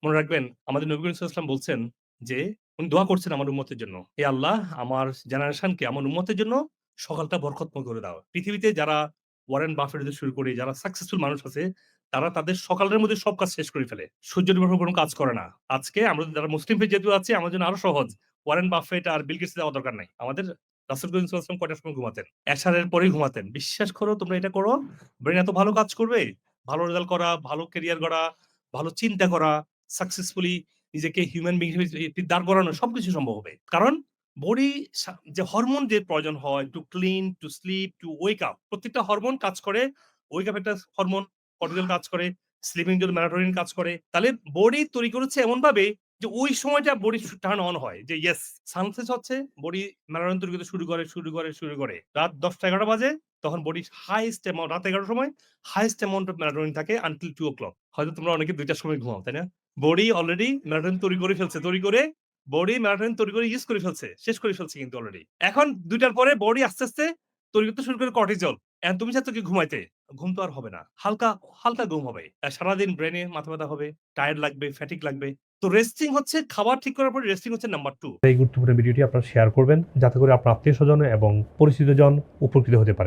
মনে রাখবেন আমাদের নবী করিম সাল্লাল্লাহু আলাইহি ওয়াসাল্লাম বলছেন যে, উনি দোয়া করছেন আমার উম্মতের জন্য। হে আল্লাহ আমার জেনারেশনকে আমার উম্মতের জন্য সকালটা বরকতময় করে দাও। পৃথিবীতে যারা ওয়ারেন বাফেট থেকে শুরু করে যারা সাকসেসফুল মানুষ আছে, তারা তাদের সকালের মধ্যে সব কাজ শেষ করে ফেলে। সূর্য নির্ভর কোনো কাজ করে না। আজকে আমরা যারা মুসলিম যেহেতু আছি আমাদের জন্য আরো সহজ। ওয়ারেন বাফেট আর বিল গেটস যাওয়ার দরকার নাই। আমাদের রাসূল করিম সাল্লাল্লাহু আলাইহি ওয়াসাল্লাম কয়টার সময় ঘুমাতেন? এশারের পরেই ঘুমাতেন। বিশ্বাস করো তোমরা এটা করো, ব্রেইন এত ভালো কাজ করবে। ভালো রেজাল্ট করা, ভালো ক্যারিয়ার গড়া, ভালো চিন্তা করা, সাকসেসফুলি নিজেকে হিউম্যান বিং হিসেবে দাঁড় করানো সবকিছু সম্ভব হবে। কারণ বডি যে হরমোন যে প্রয়োজন হয় to clean, to sleep, two wake up প্রত্যেকটা হরমোন কাজ করে। ওয়েক আপ একটা হরমোন, কর্টিসল কাজ করে, স্লিপিং জন্য মেলাটোনিন কাজ করে। তাহলে বডি তৈরি করেছে এমনভাবে যে ওই সময়টা বডি টার্ন অন হয় যে ইয়েস সানসেট হচ্ছে বডি মেলাটোনিন তৈরি করতে শুরু করে। রাত ১০টা-১১টা বাজে তখন বডি হাইয়েস্ট অ্যামাউন্ট রাত ১১টার সময় হাইয়েস্ট অ্যামাউন্ট অফ মেলাটোনিন থাকে আনটিল 2 o'clock হয়তো তোমরা অনেকে ২টার সময় ঘুমাও, তাই না? বডি অলরেডি মেলাটোনিন তৈরি করে ফেলছে। তৈরি করে বডি মেলাটোনিন তৈরি করে ইউজ করে ফেলছে। শেষ করে ফেলছে কিন্তু অলরেডি। এখন ২ টার পরে বডি আস্তে তৈরি করতে শুরু করে কর্টিসল। এখন তুমি চাচ্ছ কি ঘুমাইতে? ঘুম তো আর হবে না। হালকা ঘুম হবে। সারাদিন ব্রেইনে মাথা ব্যথা হবে, টায়ার্ড লাগবে, ফ্যাটিগ লাগবে। তো রেস্টিং হচ্ছে খাবার ঠিক করার পরে রেস্টিং হচ্ছে নাম্বার 2। এই গুরুত্বপূর্ণ ভিডিওটি আপনারা শেয়ার করবেন যাতে করে আপনার আত্মীয়স্বজন এবং পরিচিতজন উপকৃত হতে পারে।